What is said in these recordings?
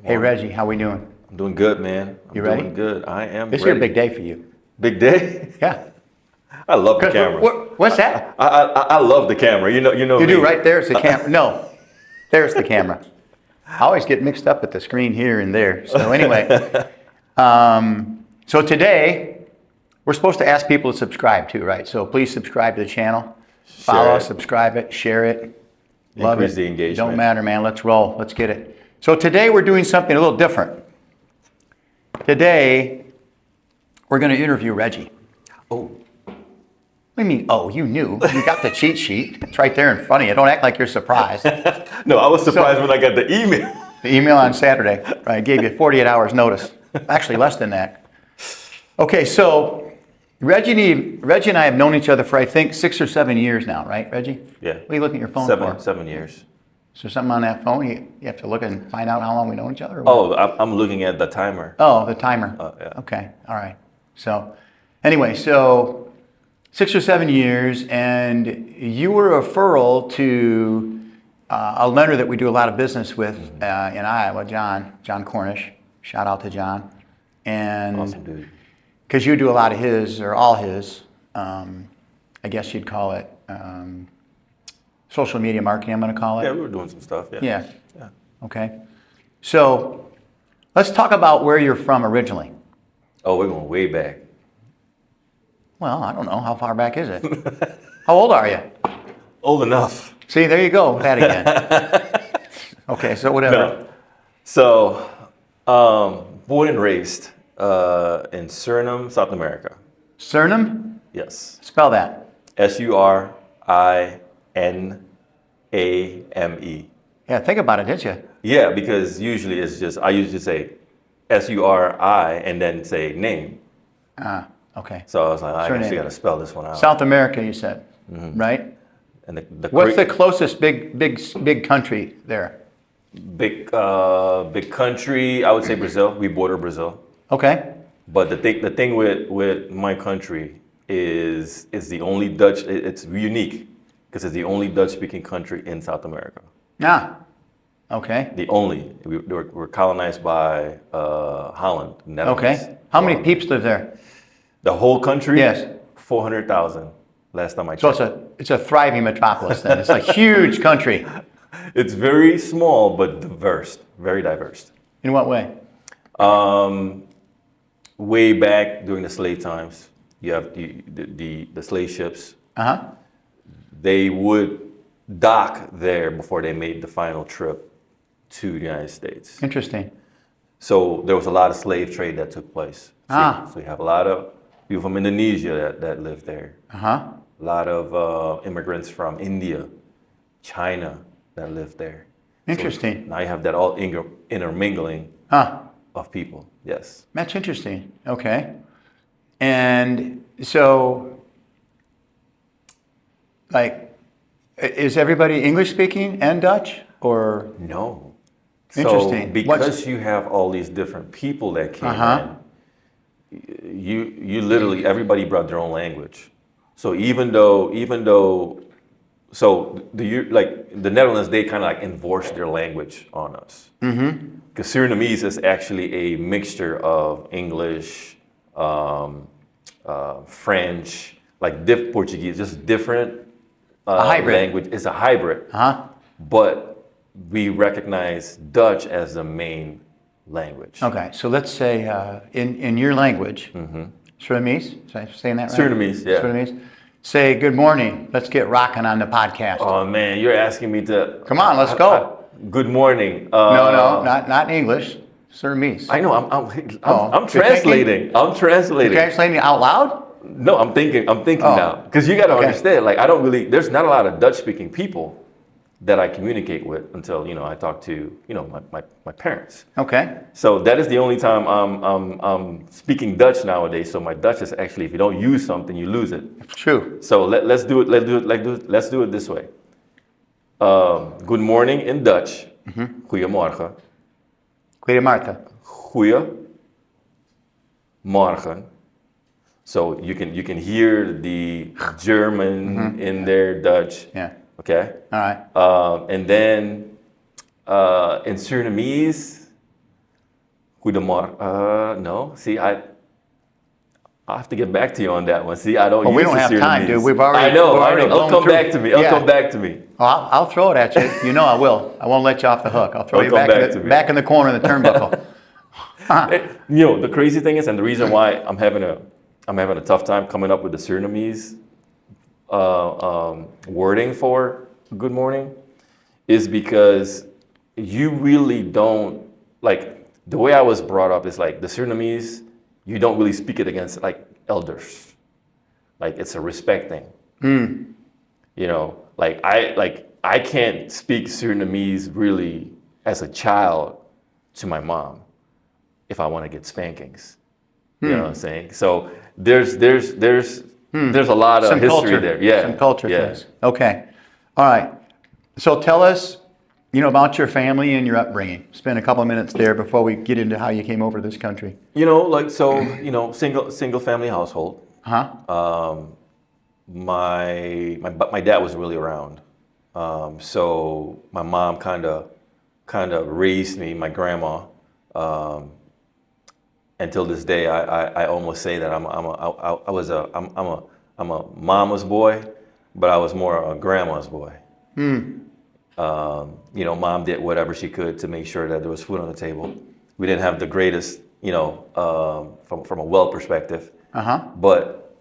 Hey Reggie, how we doing? I'm doing good, man. You ready? Doing good. I am This is ready. a big day for you. Big day? Yeah. I love the camera. What's that? I love the camera. You know You me. do, right? There's the camera. No, there's the camera. I always get mixed up with the screen here and there. So anyway, so today we're supposed to ask people to subscribe too, right? So please subscribe to the channel. Follow us, subscribe it, share it. Love Increase it. the engagement. Don't matter, man. Let's roll. Let's get it. So today we're doing something a little different. Today we're going to interview Reggie. Oh, What do you mean, oh, you knew? You got the cheat sheet. It's right there in front of you. Don't act like you're surprised. no, I was surprised when I got the email. The email on Saturday, right, I gave you 48 hours notice. Actually, less than that. Okay, so Reggie and I have known each other for, I think, 6 or 7 years now, right, Reggie? Yeah. What are you looking at your phone for? 7 years. Is there something on that phone? You have to look and find out how long we know each other? Or what? Oh, I'm looking at the timer. Oh, the timer. Yeah. Okay, all right. So anyway, so 6 or 7 years, and you were a referral to a lender that we do a lot of business with in Iowa, John Cornish. Shout out to John. And Awesome dude. because you do a lot of his, or all his, I guess you'd call it social media marketing, I'm going to call it. Yeah, we were doing some stuff. Yeah. Yeah. Okay. So let's talk about where you're from originally. Oh, we're going way back. Well, I don't know. How far back is it? How old are you? Old enough. See, there you go. That again. Okay, so whatever. No. So, born and raised in Suriname, South America. Suriname? Yes. Spell that. Suriname. Yeah, think about it, didn't you? Yeah, because usually it's just, I usually say SURI and then say name. Ah, okay. So I was like, I Suriname. actually got to spell this one out. South America, you said, right? And What's the closest big country there? big country? I would say Brazil. We border Brazil. Okay. But the thing with my country is the only Dutch. It's unique because it's the only Dutch-speaking country in South America. Ah, okay. The only. We're colonized by Holland, Netherlands. Okay. How many peeps live there? The whole country? Yes. 400,000. Last time I So checked. it's a thriving metropolis then. It's a huge country. It's very small but diverse, very diverse. In what way? Way back during the slave times, you have the slave ships. Uh-huh. They would dock there before they made the final trip to the United States. Interesting. So there was a lot of slave trade that took place. So you have a lot of people from Indonesia that live there. Uh-huh. A lot of immigrants from India, China that live there. Interesting. So now you have that all intermingling of people. Yes. That's interesting. Okay. And so, like, is everybody English speaking and Dutch, or? No. Interesting. So because you have all these different people that came in, you literally, everybody brought their own language. So even though, so the Netherlands, they kind of like enforced their language on us. Because Surinamese is actually a mixture of English, French, like Portuguese, just different A hybrid. language. It's a hybrid. But we recognize Dutch as the main language. Okay, so let's say in your language, Surinamese, is I saying that right? Surinamese, yeah. Surinamese. Say, good morning, let's get rocking on the podcast. Oh man, you're asking me to. Come on, let's go. Good morning. No, not in English, Surinamese. I know. I'm you're translating. I'm translating. You're translating out loud? No, I'm thinking now because you got to understand. Like, I don't really. There's not a lot of Dutch-speaking people that I communicate with until I talk to my parents. Okay. So that is the only time I'm speaking Dutch nowadays. So my Dutch is actually, if you don't use something, you lose it. True. So let's do it this way. Good morning in Dutch. Goedemorgen. Goedemorgen. Goedemorgen. So you can hear the German in there, Dutch. Yeah. Okay. All right. And then in Surinamese, Goedemorgen. No. See, I'll have to get back to you on that one. See, I don't Well, use we don't the have time, dude. Surinamese. We've already. I know. we've already It'll blown come through. back to me. It'll Yeah. come back to me. Oh, I'll throw it at you. You know I will. I won't let you off the hook. I'll throw It'll you come back to me. back in the corner of the turnbuckle. You know, the crazy thing is, and the reason why I'm having a tough time coming up with the Surinamese wording for good morning is because you really don't, like, the way I was brought up is like the Surinamese, you don't really speak it against like elders. Like it's a respect thing. You know, I can't speak Surinamese really as a child to my mom if I want to get spankings. You know what I'm saying? So there's a lot of Some history culture there. Yeah. Some culture yeah. things. Okay. All right. So tell us, about your family and your upbringing. Spend a couple of minutes there before we get into how you came over to this country. Single family household. Huh? My dad was really around. So my mom kind of raised me, my grandma. Until this day, I almost say that I'm a mama's boy, but I was more a grandma's boy. Mom did whatever she could to make sure that there was food on the table. We didn't have the greatest, from a wealth perspective. But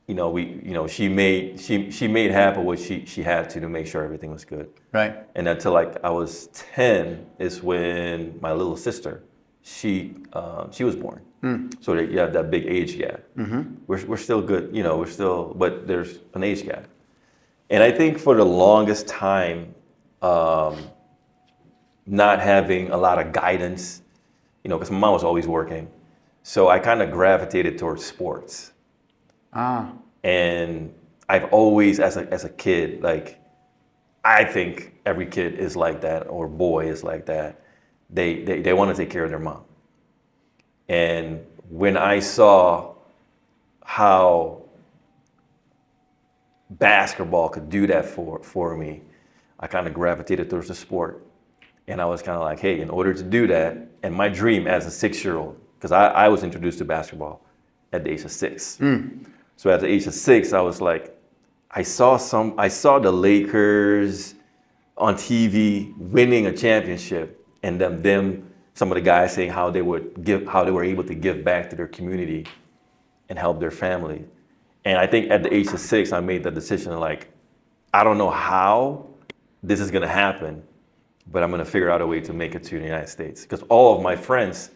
she made happen what she had to make sure everything was good. Right. And until like I was 10 is when my little sister, she was born. So you have that big age gap. We're still good, but there's an age gap. And I think for the longest time, not having a lot of guidance, because my mom was always working. So I kind of gravitated towards sports. And I've always, as a kid, like, I think every kid is like that, or boy is like that. They want to take care of their mom. And when I saw how basketball could do that for me, I kind of gravitated towards the sport. And I was kind of like, hey, in order to do that, and my dream as a 6-year-old, because I was introduced to basketball at the age of 6. So at the age of 6, I was like, I saw the Lakers on TV winning a championship, and them some of the guys saying how they were able to give back to their community and help their family. And I think at the age of 6, I made the decision, like, I don't know how this is gonna happen, but I'm gonna figure out a way to make it to the United States. Because all of my friends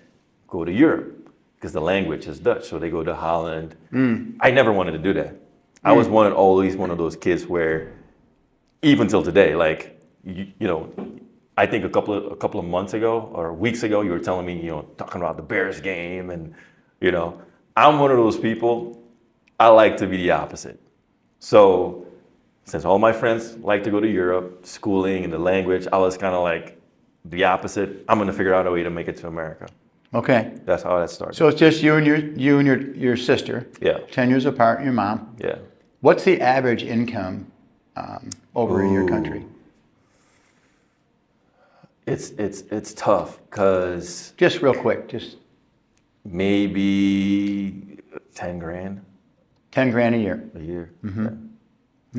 go to Europe because the language is Dutch, so they go to Holland. I never wanted to do that. I was always one of those kids where, even till today, like, I think a couple of months ago or weeks ago, you were telling me, talking about the Bears game, and I'm one of those people. I like to be the opposite. So since all my friends like to go to Europe, schooling and the language, I was kind of like the opposite. I'm gonna figure out a way to make it to America. Okay. That's how that started. So it's just you and your sister. Yeah. 10 years apart, and your mom. Yeah. What's the average income over in your country? It's tough because Just real quick, just maybe 10 grand 10 grand a year. a year. Mm-hmm. Yeah.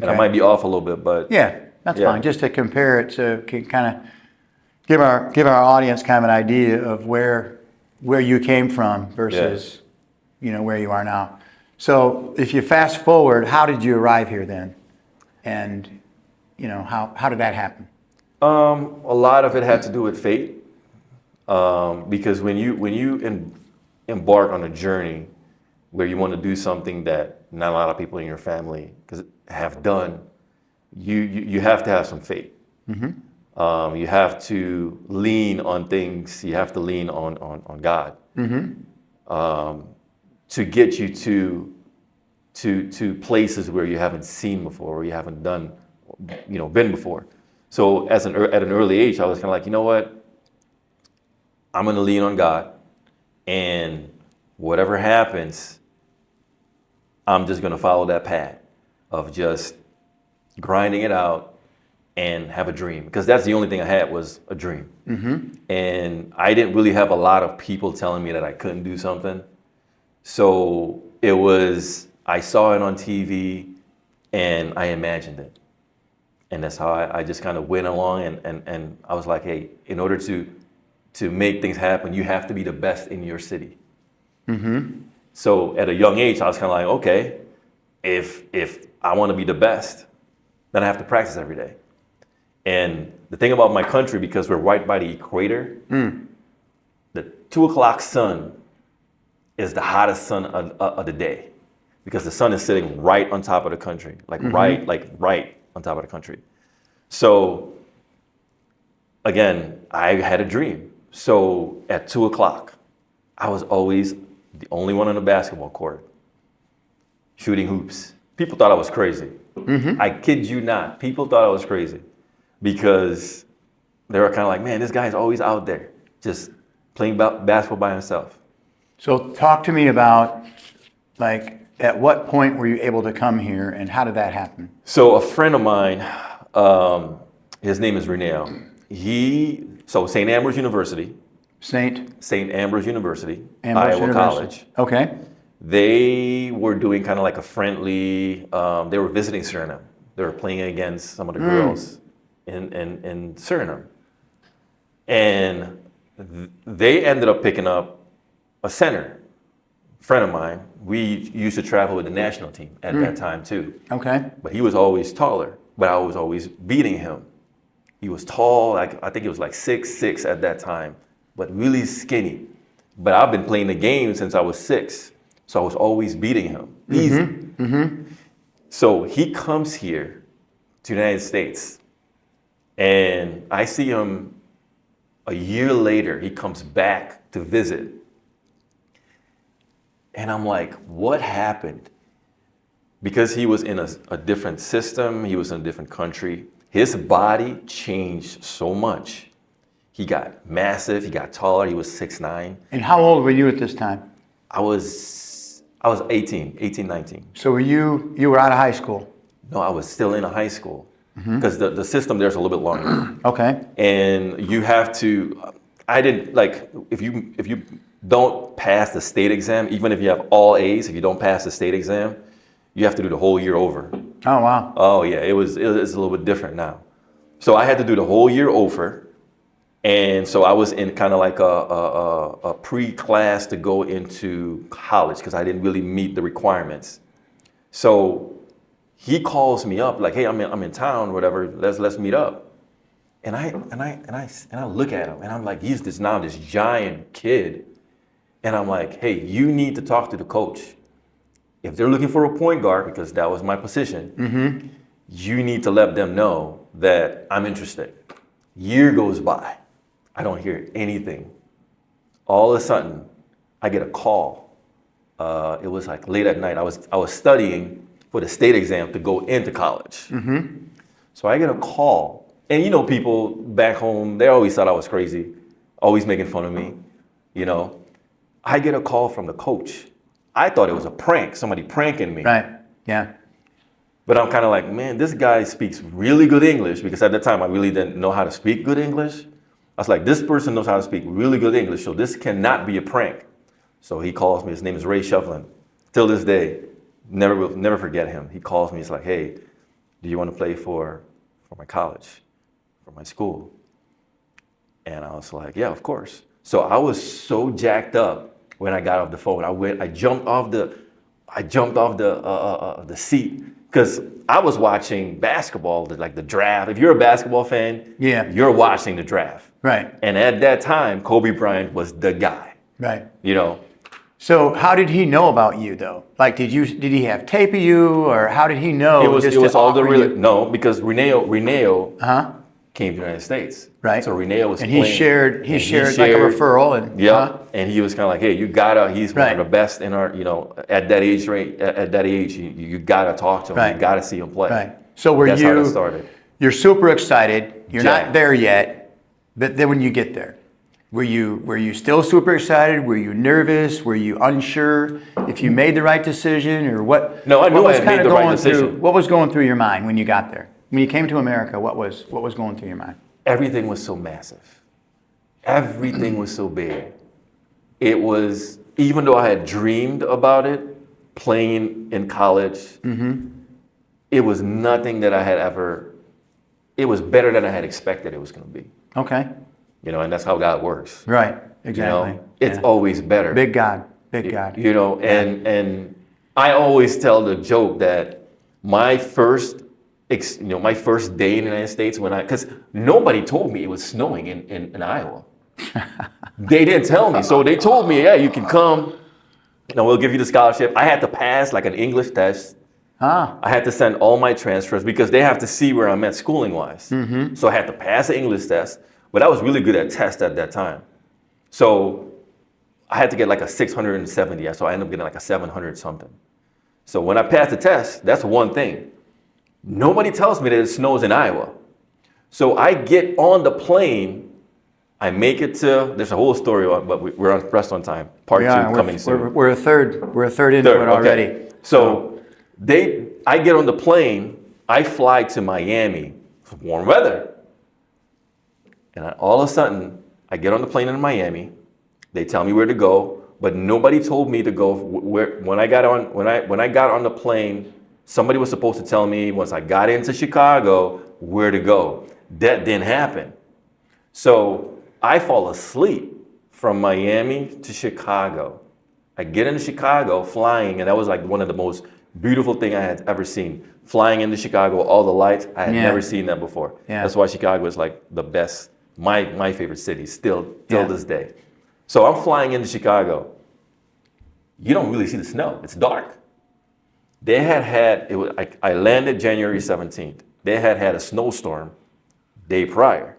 And I might be off a little bit, but Yeah, that's Yeah. fine. Just to compare it to kind of give our audience kind of an idea of where you came from versus where you are now. So if you fast forward, how did you arrive here then? And how did that happen? a lot of it had to do with fate. Because when you embark on a journey where you want to do something that not a lot of people in your family have done, you have to have some faith. You have to lean on things. You have to lean on God to get you to places where you haven't seen before, or you haven't been before. So at an early age, I was kind of like, you know what? I'm going to lean on God, and whatever happens, I'm just going to follow that path of just grinding it out and have a dream, because that's the only thing I had was a dream. And I didn't really have a lot of people telling me that I couldn't do something. So it was, I saw it on TV and I imagined it. And that's how I just kind of went along, and I was like, hey, in order to make things happen, you have to be the best in your city. So at a young age, I was kind of like, okay, if I want to be the best, then I have to practice every day. And the thing about my country, because we're right by the equator, the 2 o'clock sun is the hottest sun of the day, because the sun is sitting right on top of the country, right on top of the country. So again, I had a dream. So at 2 o'clock, I was always the only one on the basketball court, shooting hoops. People thought I was crazy. I kid you not. People thought I was crazy, because they were kind of like, man, this guy's always out there just playing basketball by himself. So talk to me about, like, at what point were you able to come here, and how did that happen? So a friend of mine, his name is Reggie. St. Ambrose University. St. Ambrose University, Iowa College. Okay. They were doing kind of like a friendly, they were visiting Suriname. They were playing against some of the girls in Suriname. And they ended up picking up a center, friend of mine. We used to travel with the national team at that time too. Okay. But he was always taller, but I was always beating him. He was tall, like I think he was like 6'6" at that time, but really skinny. But I've been playing the game since I was 6, so I was always beating him. Easy. So he comes here to the United States, and I see him a year later. He comes back to visit. And I'm like, what happened? Because he was in a different system, he was in a different country, his body changed so much. He got massive, he got taller, he was 6'9". And how old were you at this time? I was 18, 19. So you were out of high school? No, I was still in a high school, because the system there's a little bit longer. Okay. And you have to, I didn't, like, if you don't pass the state exam, even if you have all A's, if you don't pass the state exam, you have to do the whole year over. Oh, wow. Oh, yeah, it's a little bit different now. So I had to do the whole year over. And so I was in kind of like a pre-class to go into college, because I didn't really meet the requirements. So he calls me up like, hey, I'm in town, whatever, let's meet up. And I look at him, and I'm like, he's this giant kid. And I'm like, hey, you need to talk to the coach. If they're looking for a point guard, because that was my position, you need to let them know that I'm interested. Year goes by. I don't hear anything. All of a sudden, I get a call. It was like late at night. I was studying for the state exam to go into college. So I get a call. And you know, people back home, they always thought I was crazy, always making fun of me, you know. I get a call from the coach. I thought it was a prank, somebody pranking me. Right, yeah. But I'm kind of like, man, this guy speaks really good English, because at the time I really didn't know how to speak good English. I was like, this person knows how to speak really good English, so this cannot be a prank. So he calls me, his name is Ray Shufflin. Till this day, never forget him. He calls me, he's like, hey, do you want to play for my college, for my school? And I was like, yeah, of course. So I was so jacked up when I got off the phone. I jumped off the seat, because I was watching basketball, like the draft. If you're a basketball fan, you're watching the draft. Right. And at that time, Kobe Bryant was the guy. Right. You know. So how did he know about you though? Like, did he have tape of you, or how did he know? It was all the real. No, because Reneo came to the United States. Right. So Reneo was and playing. He shared like a referral, and and he was kind of like, hey, he's one of the best in our, you know, at that age rate. At that age, you gotta talk to him. Right. You gotta see him play. Right. So that's how it started. You're super excited. You're Jack. not there yet, but then when you get there, were you still super excited? Were you nervous? Were you unsure if you made the right decision, or what? No, I knew I had made the right decision. decision. What was going through your mind when you got there? when you came to America, what was going through your mind? Everything was so massive. Everything was so big. It was, even though I had dreamed about it, playing in college, it was nothing that I had ever, it was better than I had expected it was going to be. Okay. You know, and that's how God works. Right. Exactly. You know, it's always better. Big God. Big God. You know, and I always tell the joke that my first my first day in the United States, because nobody told me it was snowing in Iowa. They didn't tell me. So they told me, yeah, you can come, and we'll give you the scholarship. I had to pass like an English test. I had to send all my transcripts because they have to see where I'm at schooling wise. So I had to pass the English test, but I was really good at tests at that time. So I had to get like a 670, so I ended up getting like a 700 something. So when I passed the test, that's one thing. Nobody tells me that it snows in Iowa. So I get on the plane, I make it to, there's a whole story, but we're on pressed on time. Part two coming soon. We're a third into it already. Okay. So I get on the plane, I fly to Miami, warm weather. And all of a sudden, I get on the plane in Miami, they tell me where to go, but nobody told me to go when I got on the plane. Somebody was supposed to tell me once I got into Chicago where to go. That didn't happen. So I fall asleep from Miami to Chicago. I get into Chicago flying, and that was like one of the most beautiful things I had ever seen. Flying into Chicago, all the lights, I had never seen that before. Yeah. That's why Chicago is like the best, my favorite city still till this day. So I'm flying into Chicago. You don't really see the snow. It's dark. They I landed January 17th. They had a snowstorm day prior.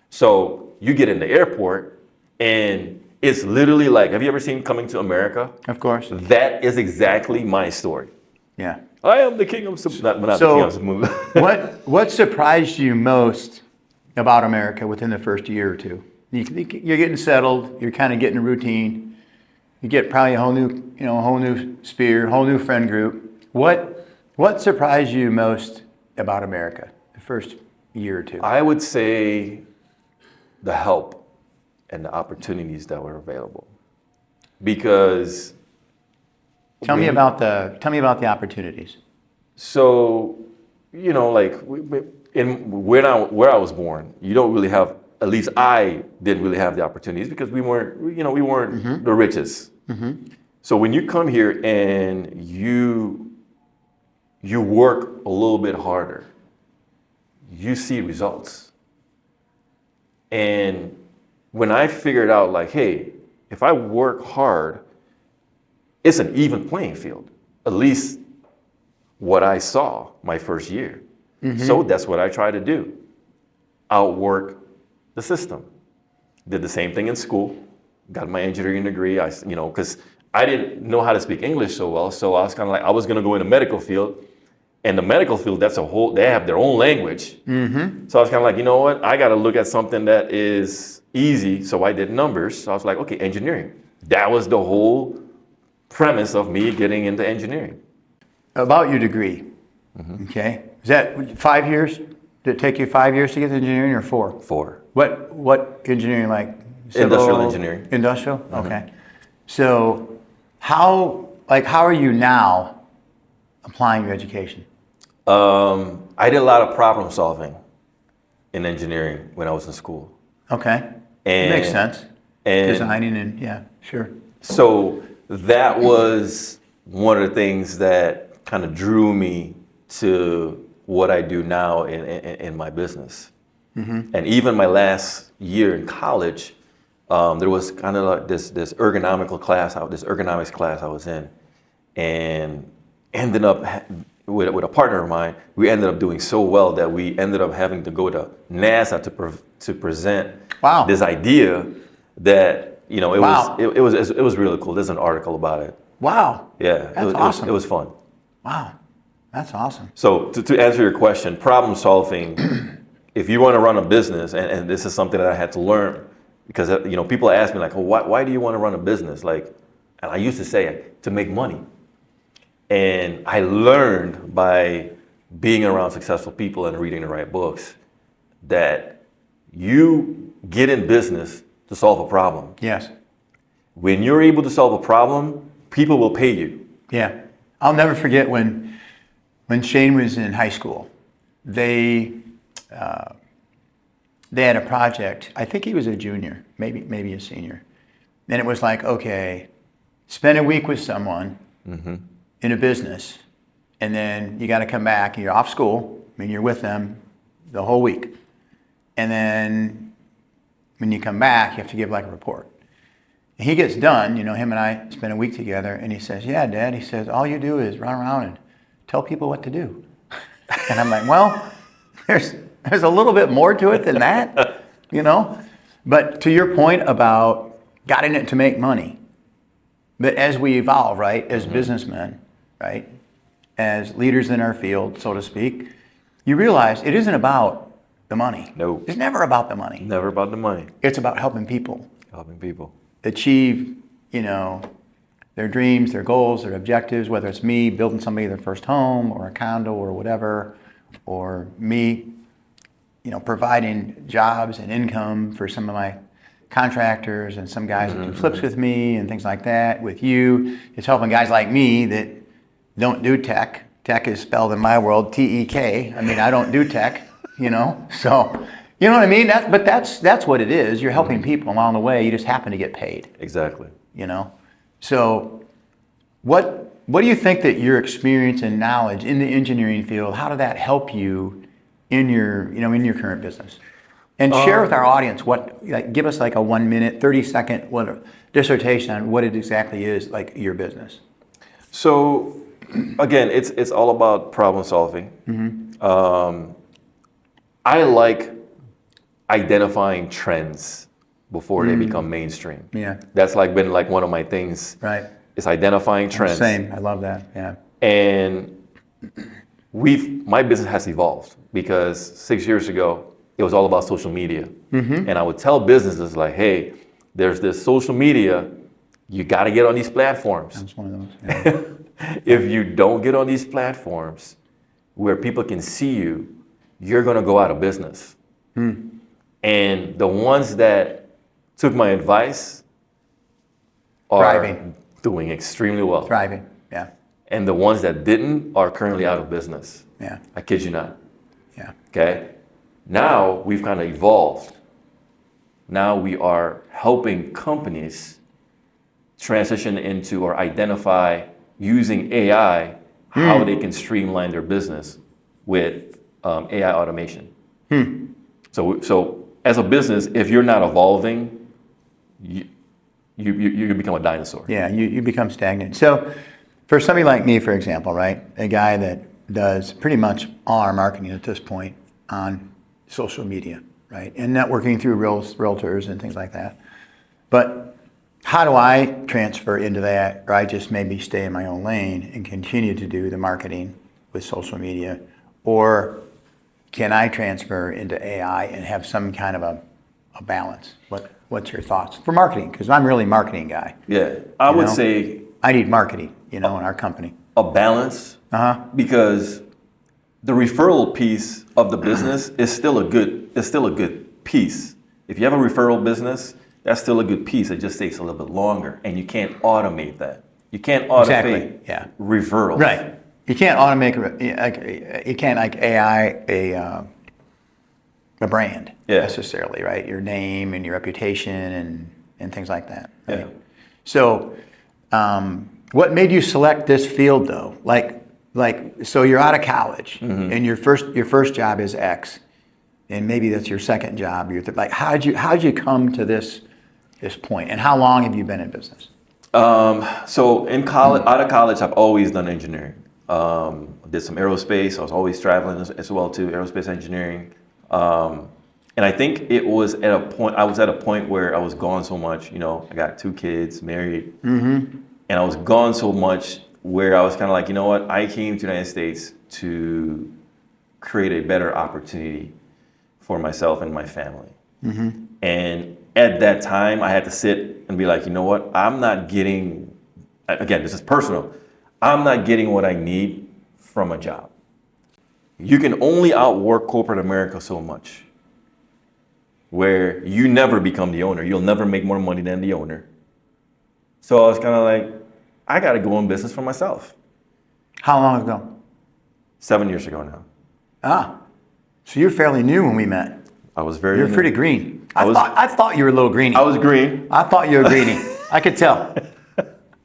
So you get in the airport and it's literally like, have you ever seen Coming to America? Of course. That is exactly my story. Yeah. I am the king of what surprised you most about America within the first year or two? You're getting settled, you're kind of getting a routine. You get probably a whole new sphere, whole new friend group. What surprised you most about America the first year or two? I would say the help and the opportunities that were available. Because tell me about the opportunities. So, you know, like where I was born, you don't really have, at least I didn't really have the opportunities because we weren't the richest. So when you come here and you work a little bit harder, you see results. And when I figured out like, hey, if I work hard, it's an even playing field, at least what I saw my first year. So that's what I try to do, outwork the system. Did the same thing in school, got my engineering degree, because I didn't know how to speak English so well, so I was kind of like, I was gonna go in the medical field, and the medical field, they have their own language. So I was kind of like, you know what, I gotta look at something that is easy, so I did numbers, so I was like, okay, engineering. That was the whole premise of me getting into engineering. About your degree, okay, is that 5 years? Did it take you 5 years to get to engineering or 4? 4. What engineering, like civil? Industrial engineering. Industrial? Okay. So how are you now applying your education? I did a lot of problem solving in engineering when I was in school. Okay. It makes sense. And designing and yeah, sure. So that was one of the things that kind of drew me to what I do now in my business. And even my last year in college, there was kind of like this ergonomics class I was in, and ended up with a partner of mine. We ended up doing so well that we ended up having to go to NASA to present this idea that it was really cool. There's an article about it. Wow. Yeah, that's awesome. It was fun. Wow, that's awesome. So to answer your question, problem solving. If you want to run a business, and this is something that I had to learn, because people ask me like, oh, why do you want to run a business? Like, and I used to say to make money. And I learned by being around successful people and reading the right books, that you get in business to solve a problem. Yes. When you're able to solve a problem, people will pay you. Yeah. I'll never forget when Shane was in high school. They had a project. I think he was a junior, maybe a senior. And it was like, okay, spend a week with someone in a business, and then you got to come back. And you're off school. I mean, you're with them the whole week, and then when you come back, you have to give like a report. And he gets done. You know, him and I spent a week together, and he says, "Yeah, Dad." He says, "All you do is run around and tell people what to do." And I'm like, "Well, there's a little bit more to it than that, you know." But to your point about got in it to make money, but as we evolve, right, as businessmen, right, as leaders in our field, so to speak, you realize it isn't about the money. No. It's never about the money. Never about the money. It's about helping people Helping people. achieve, you know, their dreams, their goals, their objectives, whether it's me building somebody their first home or a condo or whatever, or me, you know, providing jobs and income for some of my contractors and some guys that do flips with me and things like that. With you, it's helping guys like me that don't do tech. Tech is spelled in my world T-E-K. I mean, I don't do tech, you know. So, you know what I mean? That's what it is. You're helping people along the way. You just happen to get paid. Exactly. You know. So, what do you think that your experience and knowledge in the engineering field, how did that help you in your current business? And share with our audience give us like a 1 minute, 30-second dissertation on what it exactly is, like your business. So, again, it's all about problem solving. I like identifying trends before they become mainstream. Yeah. That's been one of my things. Right. Is identifying trends. Same. I love that. Yeah. And my business has evolved because 6 years ago, it was all about social media. And I would tell businesses like, hey, there's this social media, you got to get on these platforms. That's one of those. Yeah. If you don't get on these platforms where people can see you, you're going to go out of business. And the ones that took my advice are Thriving. doing extremely well. Thriving. Yeah. And the ones that didn't are currently out of business. Yeah. I kid you not. Yeah. Okay? Now we've kind of evolved. Now we are helping companies transition into or identify using AI how they can streamline their business with AI automation. So as a business, if you're not evolving, you become a dinosaur. Yeah, you become stagnant. So for somebody like me, for example, right, a guy that does pretty much all our marketing at this point on social media, right, and networking through realtors and things like that. But how do I transfer into that, or I just maybe stay in my own lane and continue to do the marketing with social media, or can I transfer into AI and have some kind of a balance? What's your thoughts for marketing? Because I'm really a marketing guy. Yeah, I would say I need marketing, in our company. a balance, because the referral piece of the business is still a good piece. If you have a referral business, that's still a good piece. It just takes a little bit longer, and you can't automate that. You can't automate referrals. Right. You can't automate. You can't AI a brand necessarily, right? Your name and your reputation and things like that. Right? Yeah. So, what made you select this field though? So you're out of college and your first job is X, and maybe that's your second job. How'd you come to this point, and how long have you been in business? So in college, out of college, I've always done engineering. I did some aerospace. I was always traveling as well too, aerospace engineering. And I think I was at a point where I was gone so much, I got 2 kids, married, and I was gone so much where I was kind of like, you know what, I came to the United States to create a better opportunity for myself and my family. And at that time, I had to sit and be like, you know what, I'm not getting, again, this is personal, I'm not getting what I need from a job. you can only outwork corporate America so much, where you never become the owner. You'll never make more money than the owner. So I was kind of like, I got to go in business for myself. How long ago? 7 years ago now. Ah, so you're fairly new when we met. I was very You're new. pretty green. I thought you were a little greeny. I was green. I thought you were greeny. I could tell.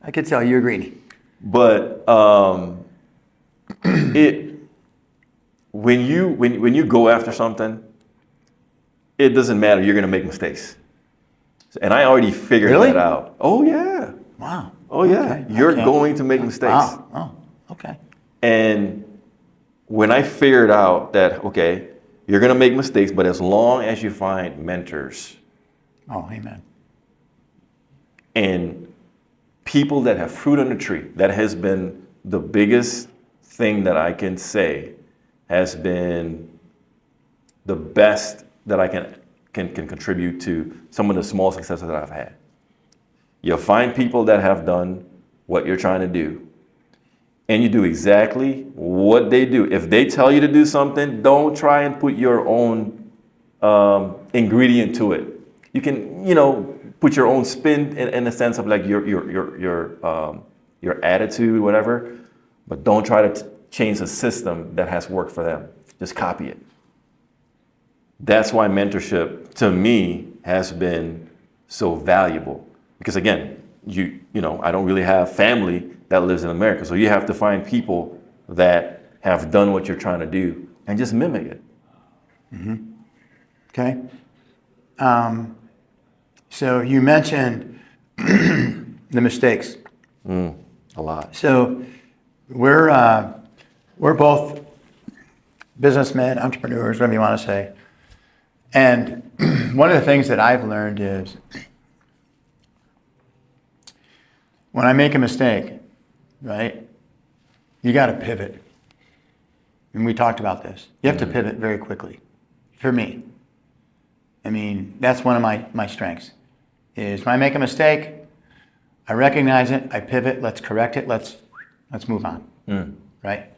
I could tell you were greeny. But when you go after something, it doesn't matter. You're going to make mistakes. And I already figured Really? that out. Oh, yeah. Wow. Oh, yeah. Okay. You're going to make mistakes. Wow. Oh, okay. And when I figured out that, okay, you're going to make mistakes, but as long as you find mentors Oh, amen. and people that have fruit on the tree, that has been the biggest thing that I can say has been the best that I can contribute to some of the small successes that I've had. You'll find people that have done what you're trying to do, and you do exactly what they do. If they tell you to do something, don't try and put your own ingredient to it. You can, put your own spin in the sense of like your attitude, whatever, but don't try to change the system that has worked for them. Just copy it. That's why mentorship to me has been so valuable. Because again, I don't really have family that lives in America. So you have to find people that have done what you're trying to do and just mimic it. Mm-hmm. Okay. So you mentioned the mistakes. A lot. So we're both businessmen, entrepreneurs, whatever you want to say. And one of the things that I've learned is when I make a mistake, right, you got to pivot. And we talked about this. You have to pivot very quickly. For me. I mean, that's one of my strengths. Is when I make a mistake, I recognize it, I pivot, let's correct it, let's move on. Right?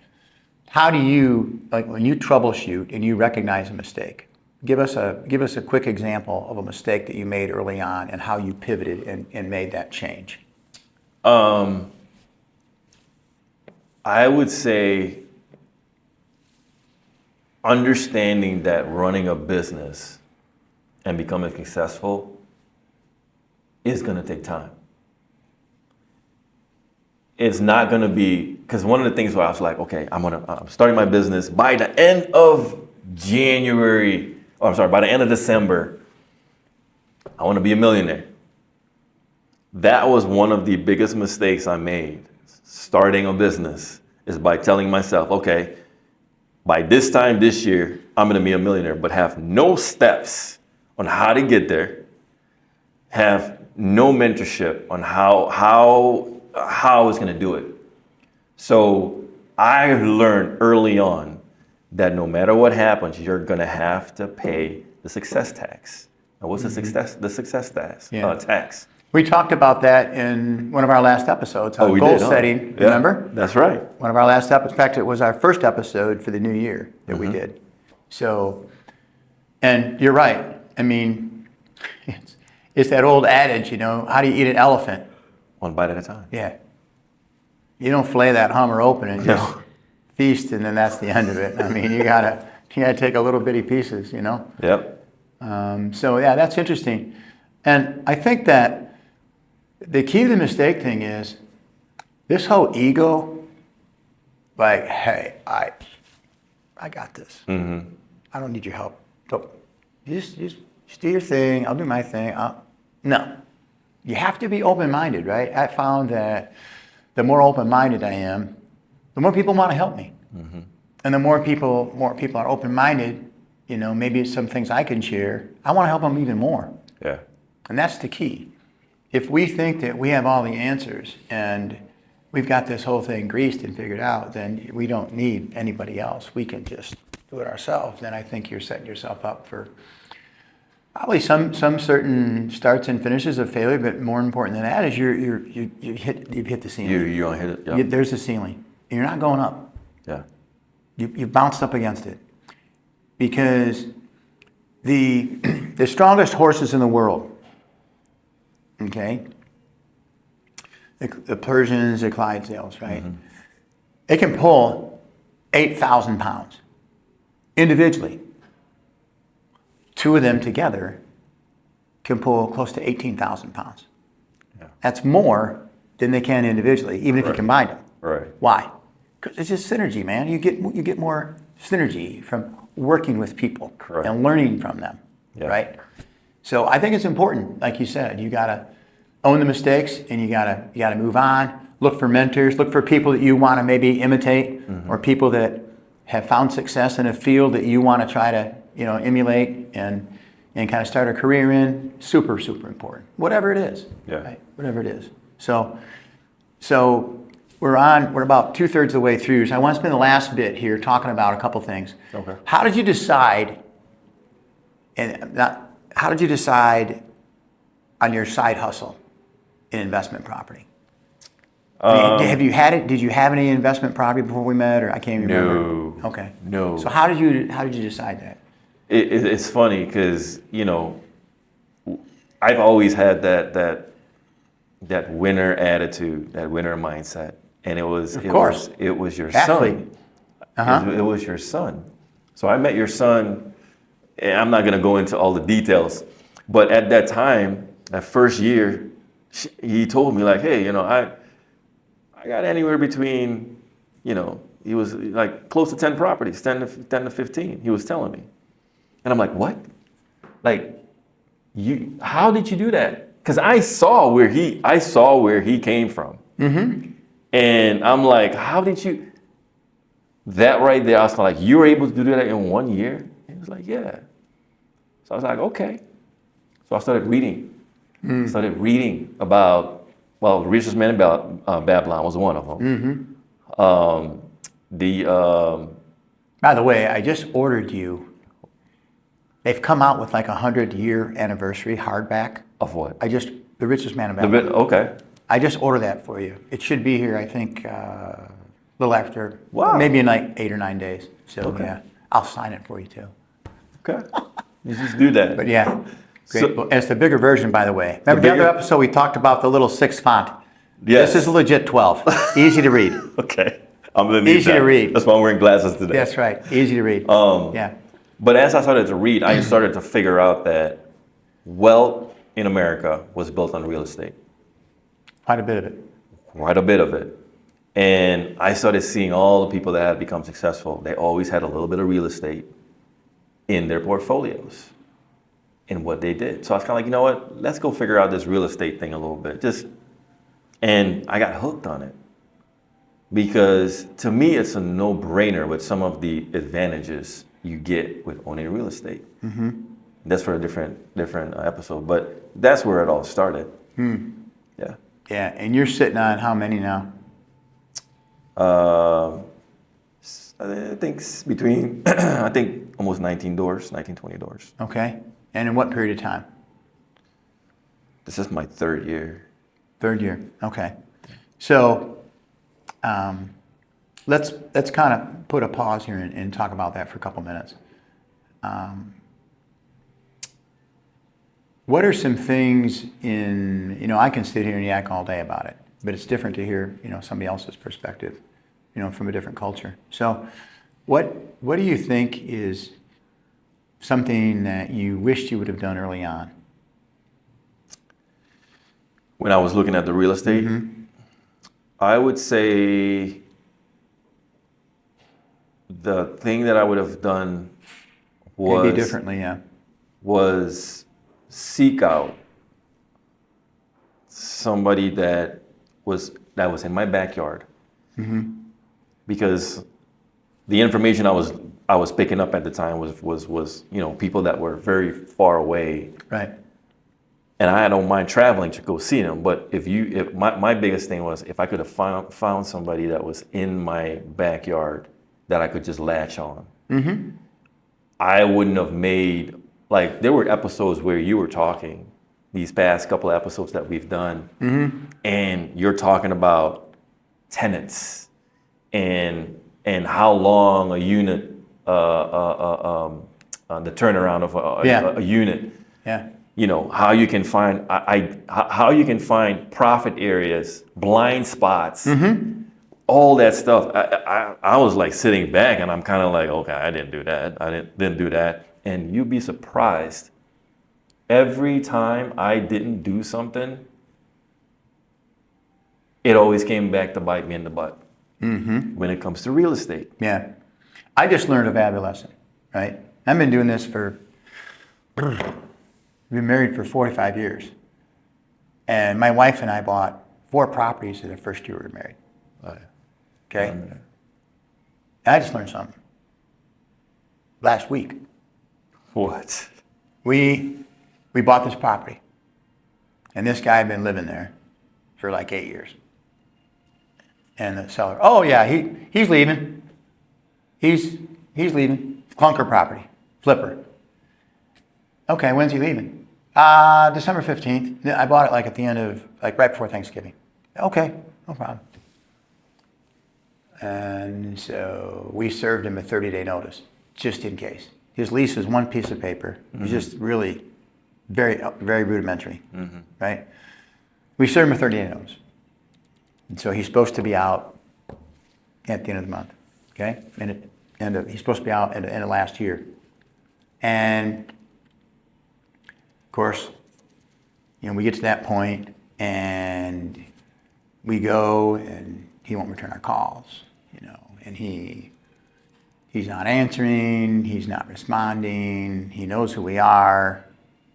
How do you, like when you troubleshoot and you recognize a mistake, give us a quick example of a mistake that you made early on and how you pivoted and made that change. I would say understanding that running a business and becoming successful is going to take time. It's not going to be, because one of the things where I was like, okay, I'm starting my business by the end of by the end of December, I want to be a millionaire. That was one of the biggest mistakes I made, starting a business, is by telling myself, okay, by this time this year, I'm going to be a millionaire, but have no steps on how to get there, have no mentorship on how I was going to do it. So I learned early on that no matter what happens, you're going to have to pay the success tax. Now, what's the success tax? Tax. We talked about that in one of our last episodes on goal setting, Yeah, remember? That's right. One of our last episodes. In fact, it was our first episode for the new year that we did. So, and you're right. I mean, it's that old adage, how do you eat an elephant? One bite at a time. Yeah. You don't fillet that Hummer open and just feast and then that's the end of it. I mean, you gotta take a little bitty pieces, Yep. So yeah, that's interesting. And I think that the key to the mistake thing is this whole ego, like, hey, I got this. I don't need your help. So you just do your thing. I'll do my thing. No. You have to be open-minded, right? I found that the more open-minded I am, the more people want to help me. And the more people are open-minded, maybe it's some things I can share. I want to help them even more. Yeah. And that's the key. If we think that we have all the answers and we've got this whole thing greased and figured out, then we don't need anybody else. We can just do it ourselves. Then I think you're setting yourself up for probably some certain starts and finishes of failure, but more important than that is you've hit the ceiling. You don't hit it. Yeah. There's a ceiling. You're not going up. Yeah. You bounced up against it because the strongest horses in the world, okay, the Persians, the Clydesdales, right? They can pull 8,000 pounds individually. Two of them together can pull close to 18,000 pounds. Yeah. That's more than they can individually, even if you combine them. Right. Why? Because it's just synergy, man. You get more synergy from working with people and learning from them, right? So I think it's important, like you said, you gotta own the mistakes and you gotta move on. Look for mentors. Look for people that you want to maybe imitate, or people that have found success in a field that you want to try to emulate and kind of start a career in. Super important. Whatever it is. Yeah. Right? Whatever it is. So we're about 2/3 of the way through. So I want to spend the last bit here talking about a couple things. Okay. How did you decide on your side hustle in investment property? Have you had it? Did you have any investment property before we met, or I can't even remember? No. Okay. No. So how did you decide that? It's funny because I've always had that winner attitude, that winner mindset, and it was your son. It was your son. So I met your son, and I'm not going to go into all the details, but at that time, that first year, he told me like, hey, I got anywhere between, he was like close to 10 properties, 10 to 15, he was telling me. And I'm like, what? Like, how did you do that? Because I saw where he came from. And I'm like, how did you? That right there, I was like, you were able to do that in 1 year? He was like, yeah. So I was like, okay. So I started reading. Started reading about, the richest man in Babylon was one of them. By the way, I just ordered you. They've come out with like 100-year anniversary hardback. Of what? The Richest Man in Babylon. Okay. I just ordered that for you. It should be here, I think, a little after. Wow. Maybe in like 8 or 9 days. So yeah, I'll sign it for you too. Okay. You just do that. But yeah, great. And it's the bigger version, by the way. Remember the other episode we talked about the little 6 font? Yes. This is legit 12. Easy to read. Okay. I'm gonna need Easy to read. That's why I'm wearing glasses today. That's right. Easy to read. Yeah. But as I started to read, I started to figure out that wealth in America was built on real estate. Quite a bit of it. Quite a bit of it. And I started seeing all the people that had become successful. They always had a little bit of real estate in their portfolios in what they did. So I was kind of like, you know what? Let's go figure out this real estate thing a little bit. And I got hooked on it. Because to me, it's a no-brainer with some of the advantages you get with owning real estate. That's for a different episode, but that's where it all started. Yeah. Yeah, and you're sitting on how many now? I think between, almost 19 doors, 19, 20 doors. Okay. And in what period of time? This is my third year. Third year. Okay. So let's kind of put a pause here and talk about that for a couple minutes. What are some things I can sit here and yak all day about it, but it's different to hear, somebody else's perspective, from a different culture. So what do you think is something that you wished you would have done early on? When I was looking at the real estate, I would say the thing that I would have done was maybe differently, yeah. Was seek out somebody that was in my backyard, because the information I was picking up at the time was people that were very far away, right? And I don't mind traveling to go see them, but if my biggest thing was if I could have found somebody that was in my backyard that I could just latch on, I wouldn't have made, like, there were episodes where you were talking, these past couple of episodes that we've done, and you're talking about tenants and and how long a unit, the turnaround of a unit. Yeah. You know, how you can find how you can find profit areas, blind spots, all that stuff. I was like sitting back, and I'm kind of like, okay, I didn't do that. I didn't do that. And you'd be surprised. Every time I didn't do something, it always came back to bite me in the butt. When it comes to real estate. Yeah. I just learned a valuable lesson, right? I've been doing this we've been married for 45 years. And my wife and I bought 4 properties in the first year we were married. Oh, yeah. Okay? And I just learned something. Last week, What? we bought this property. And this guy had been living there for like 8 years. And the seller, oh yeah, he's leaving. He's leaving. Clunker property, flipper. Okay, when's he leaving? December 15th. I bought it like at the end of, like right before Thanksgiving. Okay, no problem. And so we served him a 30-day notice, just in case. His lease is one piece of paper. It's just really very, very rudimentary, right? We served him a 30-day notice. And so he's supposed to be out at the end of the month, okay? He's supposed to be out at the end of last year. And of course, you know, we get to that point and we go and he won't return our calls, you know, and he's not answering, he's not responding, he knows who we are.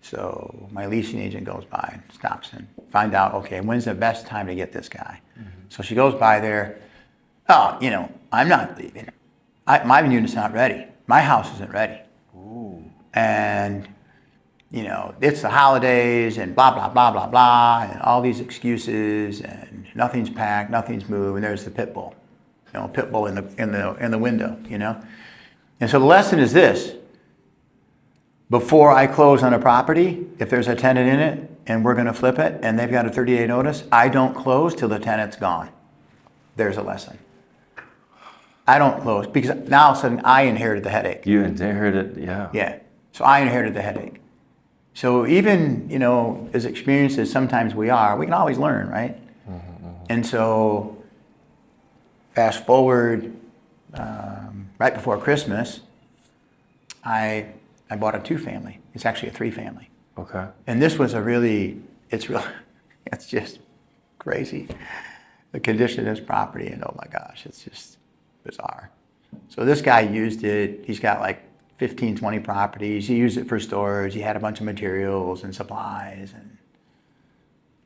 So my leasing agent goes by and stops and find out, okay, when's the best time to get this guy? So she goes by there. Oh, you know, I'm not leaving. My unit's not ready. My house isn't ready. Ooh. And, you know, it's the holidays and blah, blah, blah, blah, blah, and all these excuses and nothing's packed, nothing's moved, and there's the pit bull. You know, pit bull in the window, you know. And so the lesson is this. Before I close on a property, if there's a tenant in it and we're going to flip it and they've got a 30-day notice, I don't close till the tenant's gone. There's a lesson. I don't close because now all of a sudden I inherited the headache. You inherited, yeah. Yeah. So I inherited the headache. So even, you know, as experienced as sometimes we are, we can always learn, right? And so fast forward right before Christmas, I bought a 2-family. It's actually a 3-family. Okay. And this was it's just crazy. The condition of this property, and oh my gosh, it's just bizarre. So this guy used it. He's got like 15, 20 properties. He used it for storage. He had a bunch of materials and supplies. And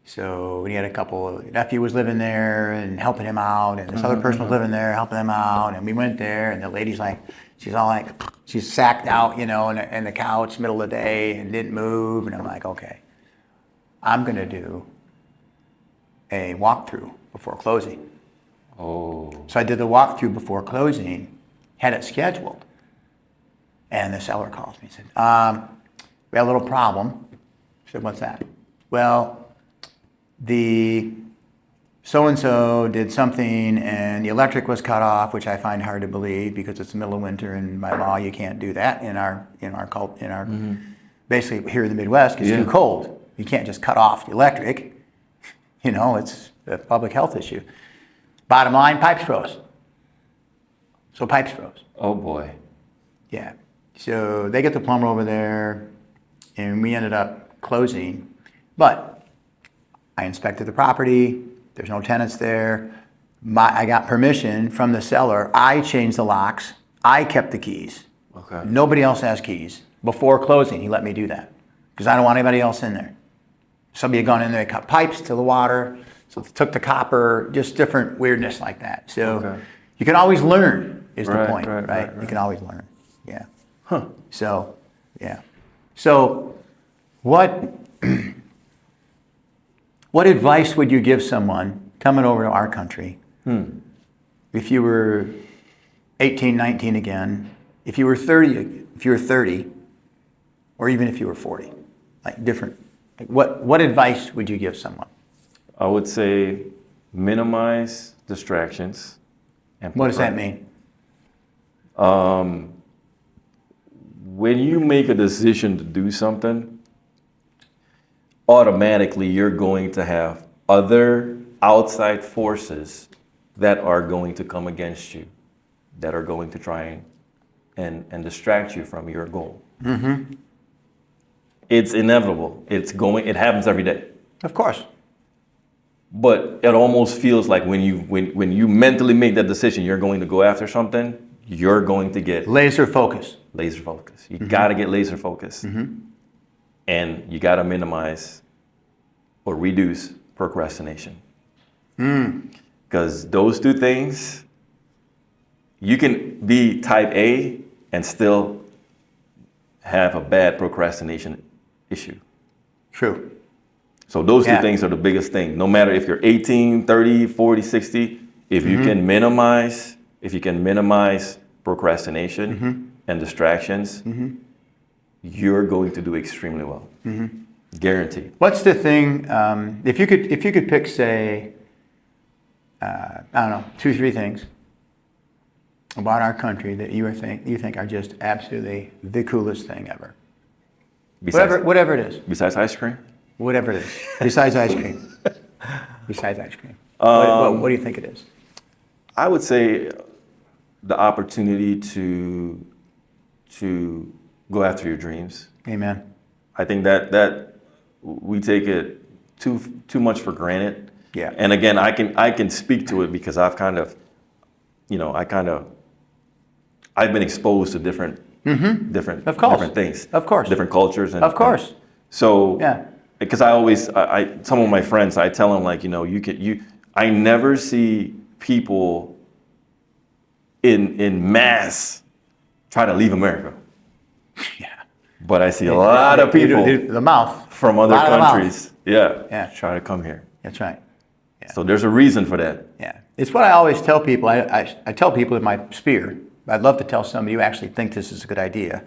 so he had a couple, nephew was living there and helping him out, and this other person was living there helping them out. And we went there, and the lady's like, she's sacked out, you know, in the couch, middle of the day, and didn't move. And I'm like, okay, I'm going to do a walkthrough before closing. Oh. So I did the walkthrough before closing, had it scheduled. And the seller calls me and said, we have a little problem. I said, what's that? Well, the so-and-so did something and the electric was cut off, which I find hard to believe because it's the middle of winter and by law you can't do that in our basically here in the Midwest because it's too cold. You can't just cut off the electric. You know, it's a public health issue. Bottom line, pipes froze. So pipes froze. Oh boy. Yeah. So they get the plumber over there and we ended up closing. But I inspected the property. There's no tenants there. I got permission from the seller. I changed the locks. I kept the keys. Okay. Nobody else has keys. Before closing, he let me do that because I don't want anybody else in there. Somebody had gone in there, cut pipes to the water, so they took the copper, just different weirdness like that. So you can always learn is the point, right? You can always learn. Yeah. Huh. So, yeah. So what advice would you give someone coming over to our country if you were 18, 19 again, if you were 30, or even if you were 40? Like different. Like what advice would you give someone? I would say minimize distractions. And What does that mean? When you make a decision to do something, automatically you're going to have other outside forces that are going to come against you, that are going to try and distract you from your goal. Mm-hmm. It's inevitable. It happens every day. Of course. But it almost feels like when you mentally make that decision, you're going to go after something, you're going to get laser focus. Laser focus. You got to get laser focus. Mm-hmm. And you got to minimize or reduce procrastination. Because those two things, you can be type A and still have a bad procrastination issue. True. So those two things are the biggest thing. No matter if you're 18, 30, 40, 60, if you can minimize procrastination and distractions, you're going to do extremely well. Guaranteed. What's the thing, if you could pick, say, I don't know, 2-3 things about our country that you think are just absolutely the coolest thing ever. Whatever it is. Besides ice cream? Whatever it is. Besides ice cream. Besides ice cream. What do you think it is? I would say the opportunity to go after your dreams. Amen. I think that we take it too much for granted. Yeah. And again, I can speak to it because I've been exposed to different things. Of course. Different cultures. Of course. So because some of my friends, I tell them like, I never see people in mass try to leave America. Yeah. But I see a lot of people from other countries. Yeah. Try to come here. That's right. Yeah. So there's a reason for that. Yeah. It's what I always tell people. I tell people in my sphere, I'd love to tell somebody who actually think this is a good idea.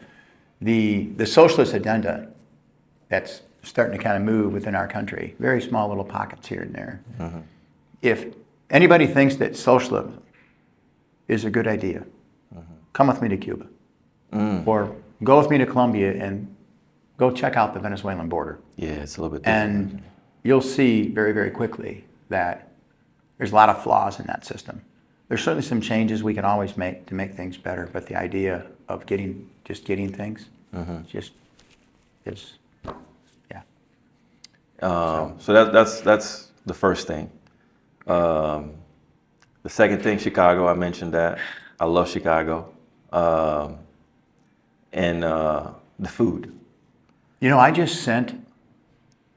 The socialist agenda that's starting to kind of move within our country, very small little pockets here and there. Mm-hmm. If anybody thinks that socialism is a good idea, come with me to Cuba. Or go with me to Colombia and go check out the Venezuelan border. Yeah, it's a little bit different. And you'll see very, very quickly that there's a lot of flaws in that system. There's certainly some changes we can always make to make things better, but the idea of getting things just is, yeah. So that's the first thing. The second thing, Chicago, I mentioned that. I love Chicago. And the food. I just sent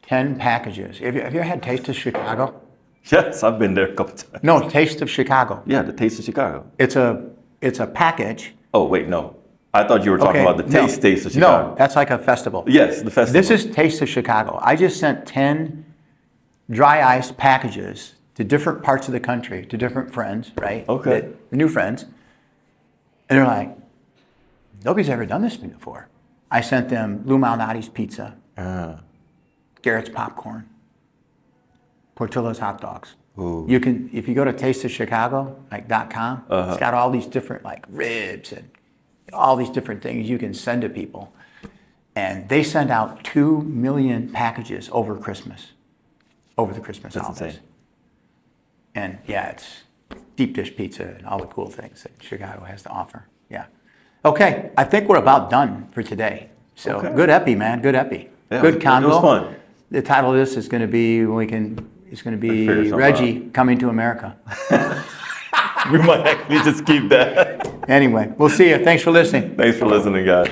10 packages. Have you ever had Taste of Chicago? Yes, I've been there a couple times. No, Taste of Chicago. Yeah, the Taste of Chicago. It's a package. Oh, wait, no. I thought you were talking about the Taste of Chicago. No, that's like a festival. Yes, the festival. This is Taste of Chicago. I just sent 10 dry ice packages to different parts of the country, to different friends, right? Okay. New friends. And they're like, nobody's ever done this to me before. I sent them Lou Malnati's pizza, Garrett's popcorn, Portillo's hot dogs. Ooh. You can, if you go to tasteofchicago, .com, it's got all these different ribs and all these different things you can send to people. And they send out 2 million packages over the Christmas holidays. Insane. And it's deep dish pizza and all the cool things that Chicago has to offer. Yeah. Okay, I think we're about done for today. So good epi, man. Good epi. Yeah, good convo. It was fun. The title of this is going to be Reggie Coming to America. We might actually just keep that. Anyway, we'll see you. Thanks for listening. Thanks for listening, guys.